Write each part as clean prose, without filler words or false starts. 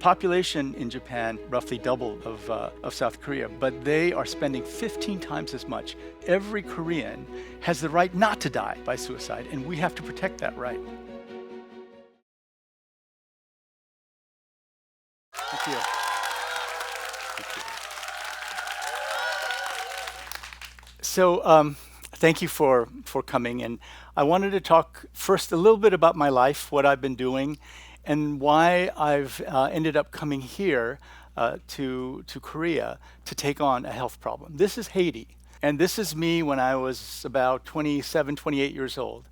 population in Japan roughly double of South Korea, but they are spending 15 times as much. Every Korean has the right not to die by suicide, and we have to protect that right. Thank you. So thank you for coming, and I wanted to talk first a little bit about my life, what I've been doing, and why I've ended up coming here to Korea to take on a health problem. This is Haiti, and this is me when I was about 27, 28 years old.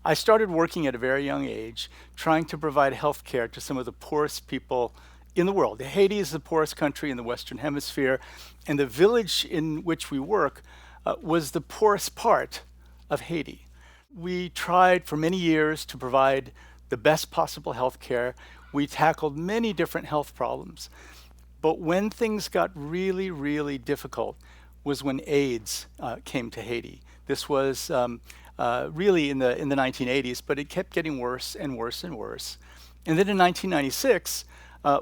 I started working at a very young age, trying to provide health care to some of the poorest people in the world. Haiti is the poorest country in the Western Hemisphere, and the village in which we work was the poorest part of Haiti. We tried for many years to provide the best possible health care. We tackled many different health problems. But when things got really, really difficult was when AIDS came to Haiti. This was really in the 1980s, but it kept getting worse and worse and worse. And then in 1996,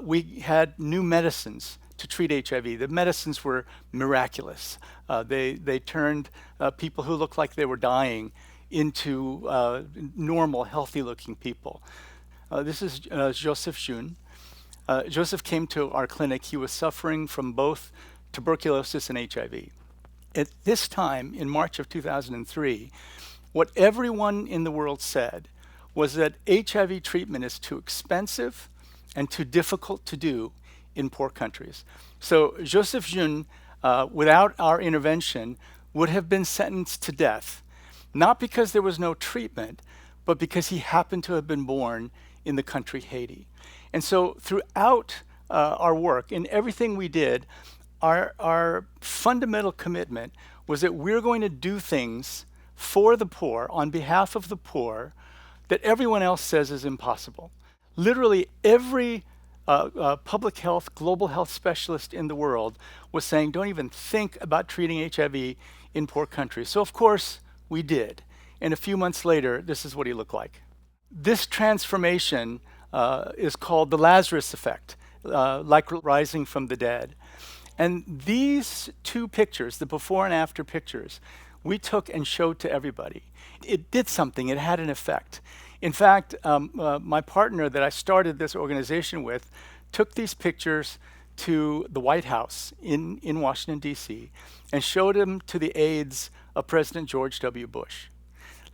we had new medicines to treat HIV. The medicines were miraculous. They turned people who looked like they were dying into normal, healthy-looking people. This is Joseph Jun. Joseph came to our clinic. He was suffering from both tuberculosis and HIV. At this time, in March of 2003, what everyone in the world said was that HIV treatment is too expensive and too difficult to do in poor countries. So Joseph Jun, without our intervention, would have been sentenced to death, not because there was no treatment, but because he happened to have been born in the country Haiti. And so throughout our work, in everything we did, our fundamental commitment was that we're going to do things for the poor, on behalf of the poor, that everyone else says is impossible. Literally every public health, global health specialist in the world was saying, don't even think about treating HIV in poor countries. So of course we did. And a few months later, this is what he looked like. This transformation is called the Lazarus effect, like rising from the dead. And these two pictures, the before and after pictures, we took and showed to everybody. It did something, it had an effect. In fact, my partner that I started this organization with took these pictures to the White House in Washington, D.C., and showed them to the aides of President George W. Bush.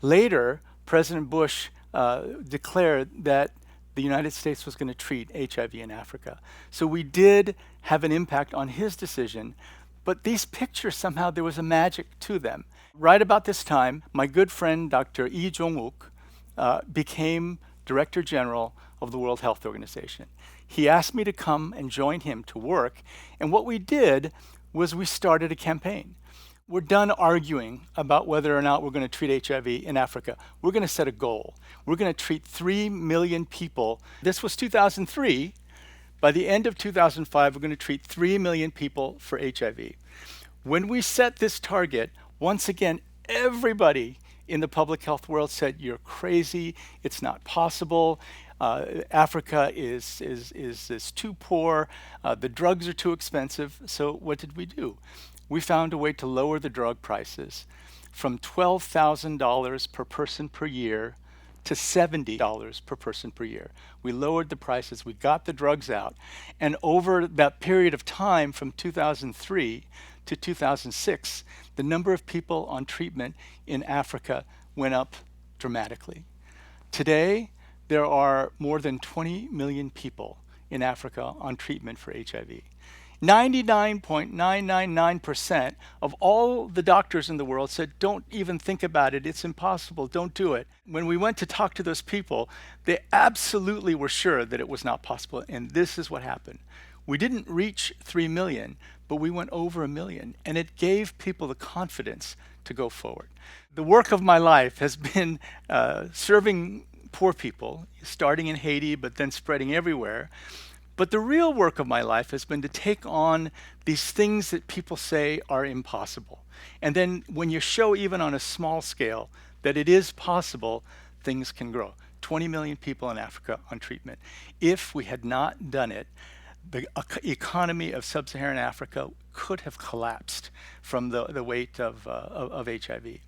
Later, President Bush declared that the United States was going to treat HIV in Africa. So we did have an impact on his decision, but these pictures, somehow there was a magic to them. Right about this time, my good friend, Dr. Lee Jong-wook, became Director General of the World Health Organization. He asked me to come and join him to work, and what we did was we started a campaign. We're done arguing about whether or not we're going to treat HIV in Africa. We're going to set a goal. We're going to treat 3 million people. This was 2003. By the end of 2005, we're going to treat 3 million people for HIV. When we set this target, once again, everybody in the public health world said, you're crazy, it's not possible, Africa is too poor, the drugs are too expensive. So what did we do? We found a way to lower the drug prices from $12,000 per person per year to $70 per person per year. We lowered the prices, we got the drugs out, and over that period of time from 2003 to 2006, the number of people on treatment in Africa went up dramatically. Today, there are more than 20 million people in Africa on treatment for HIV. 99.999% of all the doctors in the world said, don't even think about it, it's impossible, don't do it. When we went to talk to those people, they absolutely were sure that it was not possible, and this is what happened. We didn't reach 3 million, but we went over 1 million, and it gave people the confidence to go forward. The work of my life has been serving poor people, starting in Haiti, but then spreading everywhere. But the real work of my life has been to take on these things that people say are impossible. And then when you show, even on a small scale, that it is possible, things can grow. 20 million people in Africa on treatment. If we had not done it, the economy of sub-Saharan Africa could have collapsed from the weight of HIV.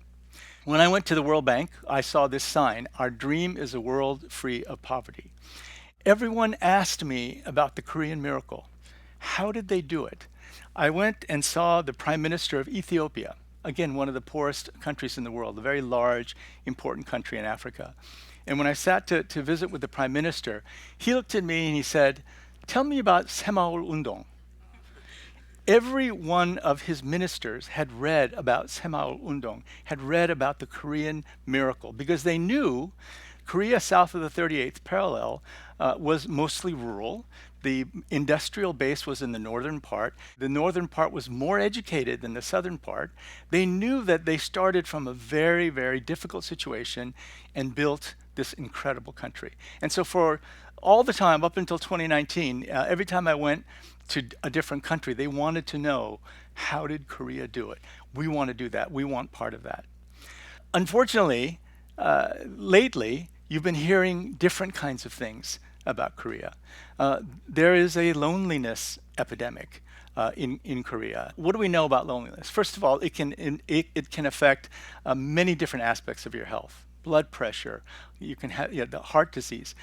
When I went to the World Bank, I saw this sign: "Our dream is a world free of poverty." Everyone asked me about the Korean miracle. How did they do it? I went and saw the Prime Minister of Ethiopia, again, one of the poorest countries in the world, a very large, important country in Africa. And when I sat to visit with the Prime Minister, he looked at me and he said, "Tell me about Semaul Undong." Every one of his ministers had read about Semaul Undong, had read about the Korean miracle, because they knew Korea south of the 38th parallel was mostly rural. The industrial base was in the northern part. The northern part was more educated than the southern part. They knew that they started from a very, very difficult situation and built this incredible country. And so for all the time up until 2019, every time I went to a different country, they wanted to know, how did Korea do it? We want to do that. We want part of that. Unfortunately, lately, you've been hearing different kinds of things about Korea. There is a loneliness epidemic in Korea. What do we know about loneliness? First of all, it can affect many different aspects of your health. Blood pressure, you can have the heart disease.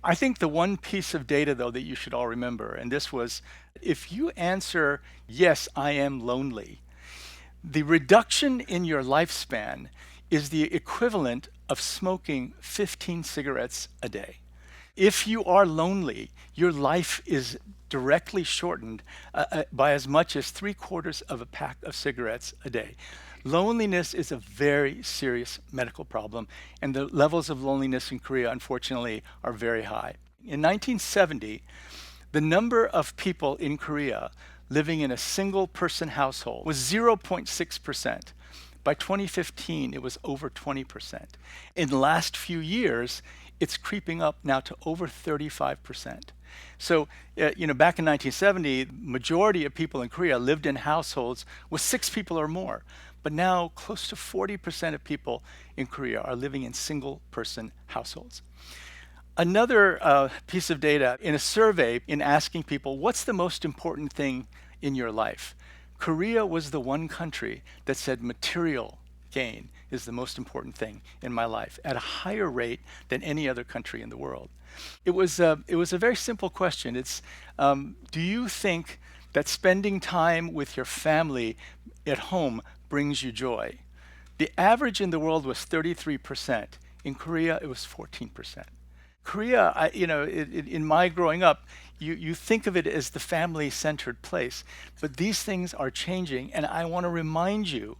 I think the one piece of data, though, that you should all remember, and this was, if you answer, "Yes, I am lonely," the reduction in your lifespan is the equivalent of smoking 15 cigarettes a day. If you are lonely, your life is directly shortened by as much as 3/4 of a pack of cigarettes a day. Loneliness is a very serious medical problem, and the levels of loneliness in Korea, unfortunately, are very high. In 1970, the number of people in Korea living in a single-person household was 0.6%. By 2015, it was over 20%. In the last few years, it's creeping up now to over 35%. So, back in 1970, the majority of people in Korea lived in households with 6 people or more. But now, close to 40% of people in Korea are living in single-person households. Another piece of data, in a survey, in asking people, what's the most important thing in your life? Korea was the one country that said material gain is the most important thing in my life, at a higher rate than any other country in the world. It was a very simple question. It's, do you think that spending time with your family at home brings you joy? The average in the world was 33%. In Korea, it was 14%. Korea, in my growing up, you think of it as the family-centered place, but these things are changing, and I want to remind you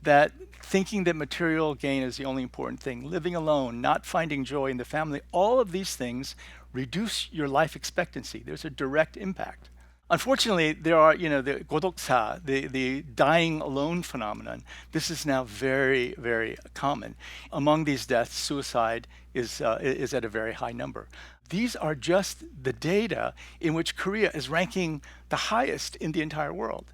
that thinking that material gain is the only important thing, living alone, not finding joy in the family, all of these things reduce your life expectancy. There's a direct impact. Unfortunately, there are, the godoksa, the dying alone phenomenon. This is now very, very common. Among these deaths, suicide is at a very high number. These are just the data in which Korea is ranking the highest in the entire world.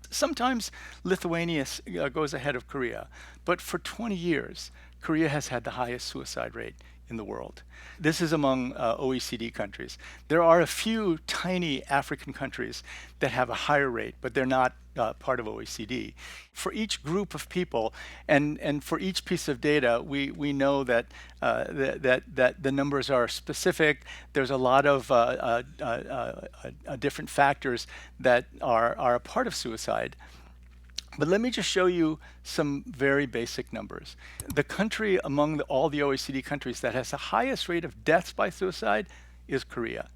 Sometimes Lithuania goes ahead of Korea, but for 20 years, Korea has had the highest suicide rate in the world. This is among OECD countries. There are a few tiny African countries that have a higher rate, but they're not part of OECD. For each group of people and for each piece of data, we know that the numbers are specific. There's a lot of different factors that are a part of suicide. But let me just show you some very basic numbers. The country among all the OECD countries that has the highest rate of deaths by suicide is Korea.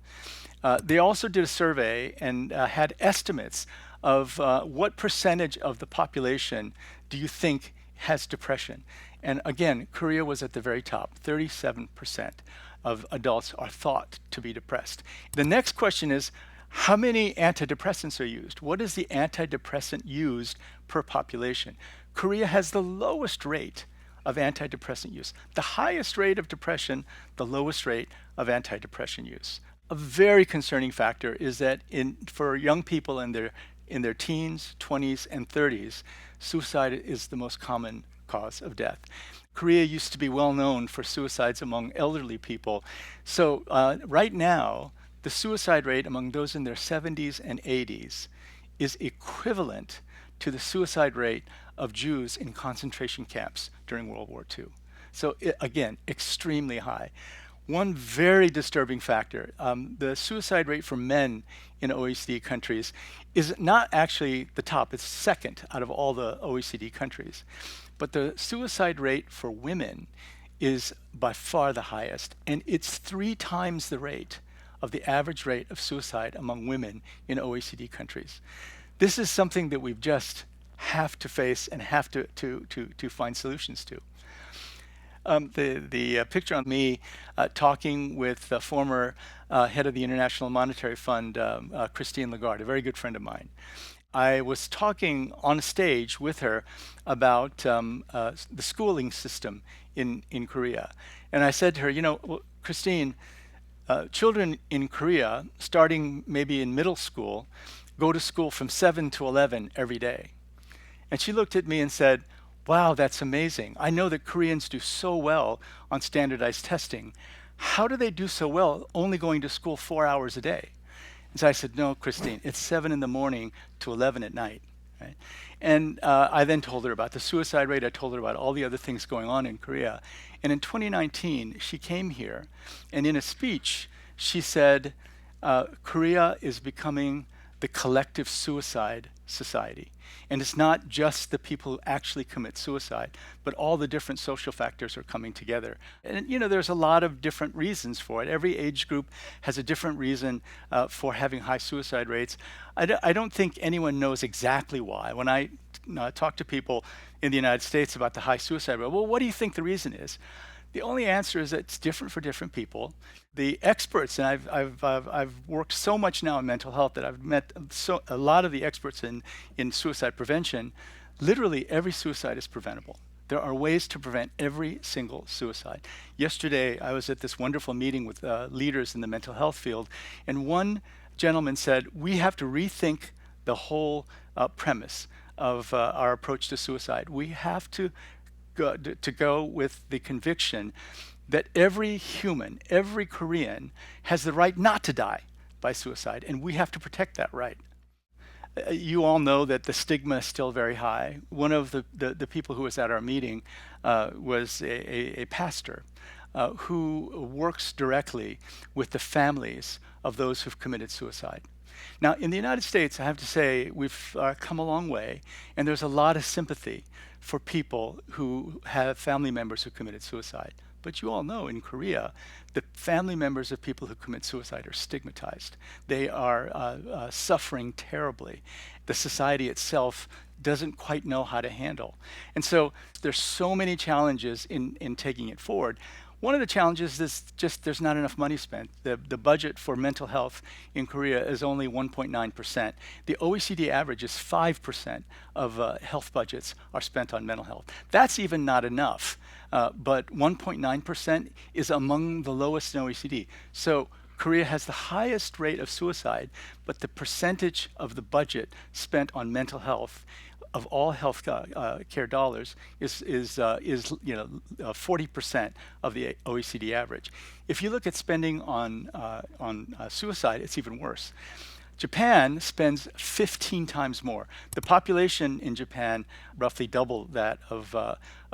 They also did a survey and had estimates of what percentage of the population do you think has depression. And again, Korea was at the very top. 37% of adults are thought to be depressed. The next question is, how many antidepressants are used? What is the antidepressant used per population? Korea has the lowest rate of antidepressant use. The highest rate of depression, the lowest rate of antidepressant use. A very concerning factor is that for young people in their teens, 20s, and 30s, suicide is the most common cause of death. Korea used to be well known for suicides among elderly people. So right now, the suicide rate among those in their 70s and 80s is equivalent to the suicide rate of Jews in concentration camps during World War II. So again, extremely high. One very disturbing factor, the suicide rate for men in OECD countries is not actually the top, it's second out of all the OECD countries. But the suicide rate for women is by far the highest, and it's 3 times the rate of the average rate of suicide among women in OECD countries. This is something that we've just have to face and have to find solutions to. The picture on me talking with the former head of the International Monetary Fund, Christine Lagarde, a very good friend of mine. I was talking on a stage with her about the schooling system in Korea. And I said to her, you know, well, Christine, children in Korea, starting maybe in middle school, go to school from 7 to 11 every day. And she looked at me and said, wow, that's amazing. I know that Koreans do so well on standardized testing. How do they do so well only going to school 4 hours a day? And so I said, no, Christine, it's 7 in the morning to 11 at night. Right? And I then told her about the suicide rate. I told her about all the other things going on in Korea. And in 2019, she came here, and in a speech, she said, Korea is becoming the collective suicide society. And it's not just the people who actually commit suicide, but all the different social factors are coming together. And you know, there's a lot of different reasons for it. Every age group has a different reason for having high suicide rates. I don't think anyone knows exactly why. When I talk to people in the United States about the high suicide rate, well, what do you think the reason is? The only answer is that it's different for different people. The experts, and I've worked so much now in mental health that I've met a lot of the experts in suicide prevention. Literally every suicide is preventable. There are ways to prevent every single suicide. Yesterday, I was at this wonderful meeting with leaders in the mental health field, and one gentleman said, we have to rethink the whole premise of our approach to suicide. We have to go with the conviction that every human, every Korean has the right not to die by suicide, and we have to protect that right. You all know that the stigma is still very high. One of the people who was at our meeting was a pastor who works directly with the families of those who've committed suicide. Now, in the United States, I have to say, we've come a long way, and there's a lot of sympathy for people who have family members who committed suicide. But you all know in Korea, the family members of people who commit suicide are stigmatized. They are suffering terribly. The society itself doesn't quite know how to handle. And so there's so many challenges in taking it forward. One of the challenges is just there's not enough money spent. The budget for mental health in Korea is only 1.9%. The OECD average is 5% of health budgets are spent on mental health. That's even not enough, but 1.9% is among the lowest in OECD. So Korea has the highest rate of suicide, but the percentage of the budget spent on mental health of all health care dollars is 40% of the OECD average. If you look at spending on suicide, it's even worse. Japan spends 15 times more. The population in Japan roughly double that of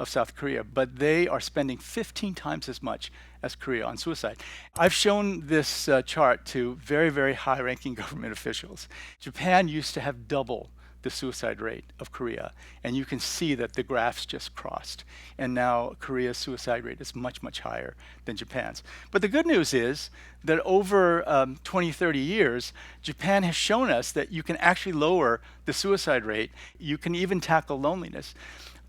South Korea, but they are spending 15 times as much as Korea on suicide. I've shown this chart to very, very high-ranking government officials. Japan used to have double the suicide rate of Korea, and you can see that the graphs just crossed, and now Korea's suicide rate is much, much higher than Japan's. But the good news is that over 20, 30 years, Japan has shown us that you can actually lower the suicide rate. You can even tackle loneliness.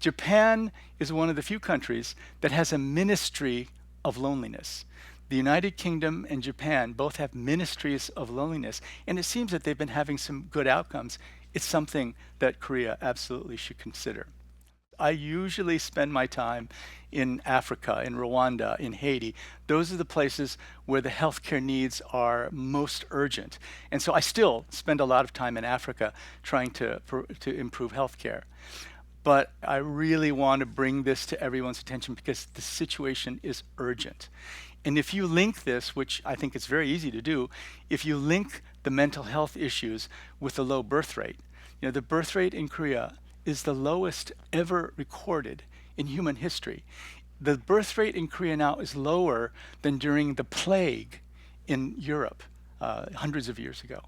Japan is one of the few countries that has a ministry of loneliness. The United Kingdom and Japan both have ministries of loneliness, and it seems that they've been having some good outcomes. It's something that Korea absolutely should consider. I usually spend my time in Africa, in Rwanda, in Haiti. Those are the places where the healthcare needs are most urgent. And so I still spend a lot of time in Africa trying to improve healthcare. But I really want to bring this to everyone's attention because the situation is urgent. And if you link this, which I think it's very easy to do, if you link the mental health issues with the low birth rate, the birth rate in Korea is the lowest ever recorded in human history. The birth rate in Korea now is lower than during the plague in Europe hundreds of years ago.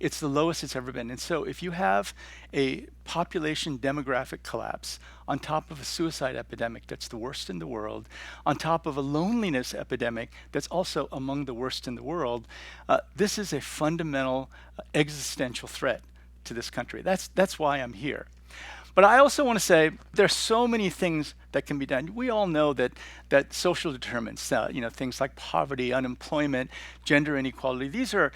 It's the lowest it's ever been. And so if you have a population demographic collapse on top of a suicide epidemic that's the worst in the world, on top of a loneliness epidemic that's also among the worst in the world, this is a fundamental existential threat to this country. That's why I'm here. But I also want to say there's so many things that can be done. We all know that social determinants, things like poverty, unemployment, gender inequality, these are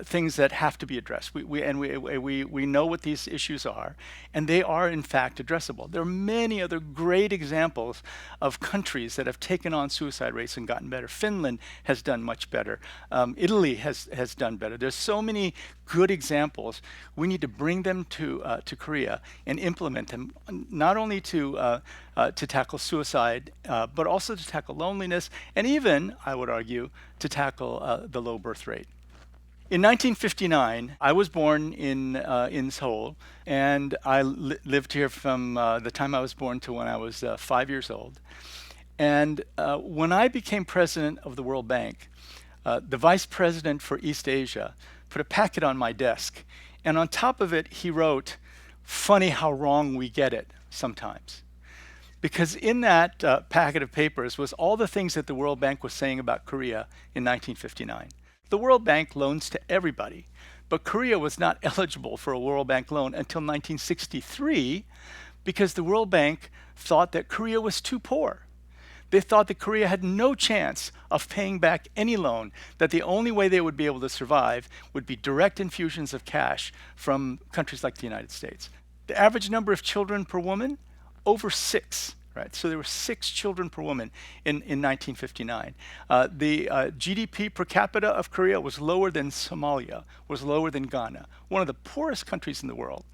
things that have to be addressed. We know what these issues are, and they are in fact addressable. There are many other great examples of countries that have taken on suicide rates and gotten better. Finland has done much better. Italy has done better. There's so many good examples. We need to bring them to Korea and implement them, not only to tackle suicide, but also to tackle loneliness, and even, I would argue, to tackle the low birth rate. In 1959, I was born in Seoul, and I lived here from the time I was born to when I was 5 years old. And when I became president of the World Bank, the vice president for East Asia put a packet on my desk, and on top of it, he wrote, "Funny how wrong we get it sometimes." Because in that packet of papers was all the things that the World Bank was saying about Korea in 1959. The World Bank loans to everybody, but Korea was not eligible for a World Bank loan until 1963 because the World Bank thought that Korea was too poor. They thought that Korea had no chance of paying back any loan, that the only way they would be able to survive would be direct infusions of cash from countries like the United States. The average number of children per woman, over 6, right? So there were 6 children per woman in 1959. The GDP per capita of Korea was lower than Somalia, was lower than Ghana, one of the poorest countries in the world.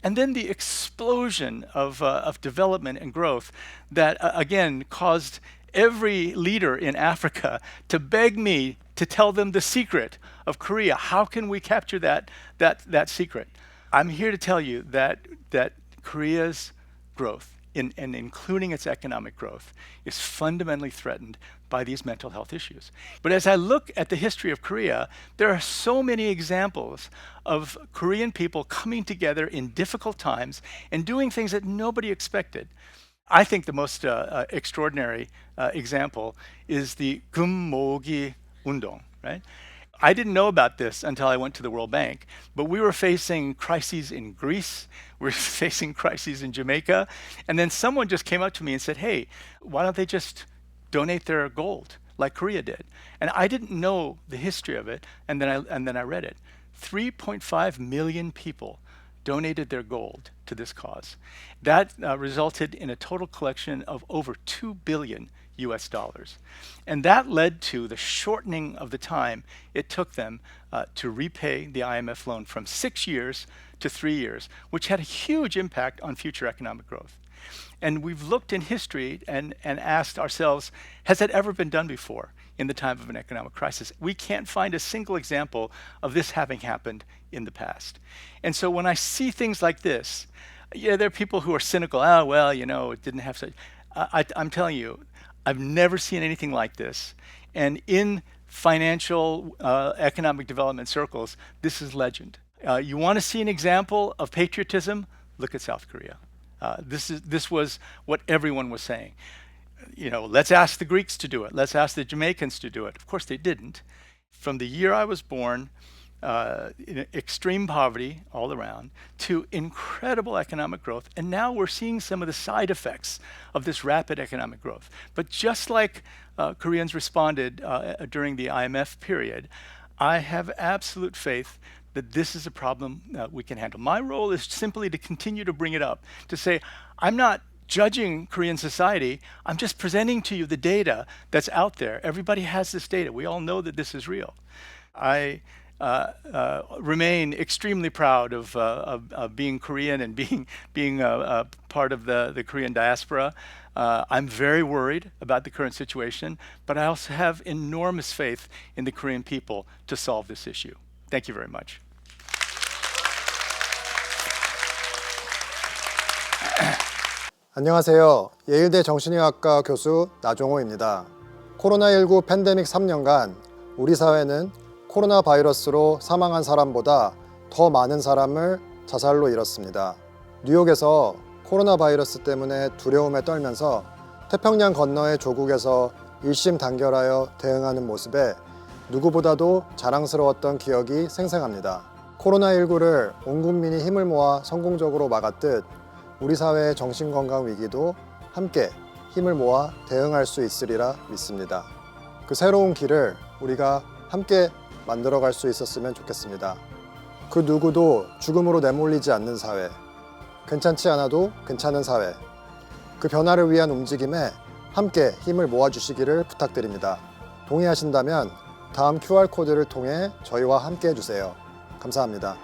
And then the explosion of development and growth that, again, caused every leader in Africa to beg me to tell them the secret of Korea. How can we capture that secret? I'm here to tell you that Korea's growth, and including its economic growth, is fundamentally threatened by these mental health issues. But as I look at the history of Korea, there are so many examples of Korean people coming together in difficult times and doing things that nobody expected. I think the most extraordinary example is the 금모으기 운동, right? I didn't know about this until I went to the World Bank, but we were facing crises in Greece, we were facing crises in Jamaica, and then someone just came up to me and said, "Hey, why don't they just donate their gold like Korea did?" And I didn't know the history of it, and then I read it. 3.5 million people donated their gold to this cause. That resulted in a total collection of over $2 billion. And that led to the shortening of the time it took them to repay the IMF loan from 6 years to 3 years, which had a huge impact on future economic growth. And we've looked in history and asked ourselves, has that ever been done before in the time of an economic crisis? We can't find a single example of this having happened in the past. And so when I see things like this, there are people who are cynical. Oh, well, it didn't have such. I'm telling you, I've never seen anything like this. And in financial economic development circles, this is legend. You want to see an example of patriotism? Look at South Korea. This was what everyone was saying. Let's ask the Greeks to do it. Let's ask the Jamaicans to do it. Of course, they didn't. From the year I was born, in extreme poverty all around, to incredible economic growth. And now we're seeing some of the side effects of this rapid economic growth. But just like Koreans responded during the IMF period, I have absolute faith that this is a problem we can handle. My role is simply to continue to bring it up, to say, I'm not judging Korean society, I'm just presenting to you the data that's out there. Everybody has this data. We all know that this is real. I remain extremely proud of being Korean and being part of the Korean diaspora. I'm very worried about the current situation, but I also have enormous faith in the Korean people to solve this issue. Thank you very much. 안녕하세요. 예일대 정신의학과 교수 나종호입니다. 코로나19 팬데믹 3년간 우리 사회는 코로나 바이러스로 사망한 사람보다 더 많은 사람을 자살로 잃었습니다. 뉴욕에서 코로나 바이러스 때문에 두려움에 떨면서 태평양 건너의 조국에서 일심단결하여 대응하는 모습에 누구보다도 자랑스러웠던 기억이 생생합니다. 코로나19를 온 국민이 힘을 모아 성공적으로 막았듯 우리 사회의 정신건강 위기도 함께 힘을 모아 대응할 수 있으리라 믿습니다. 그 새로운 길을 우리가 함께 만들어갈 수 있었으면 좋겠습니다. 그 누구도 죽음으로 내몰리지 않는 사회, 괜찮지 않아도 괜찮은 사회, 그 변화를 위한 움직임에 함께 힘을 모아주시기를 부탁드립니다. 동의하신다면 다음 QR코드를 통해 저희와 함께 해주세요. 감사합니다.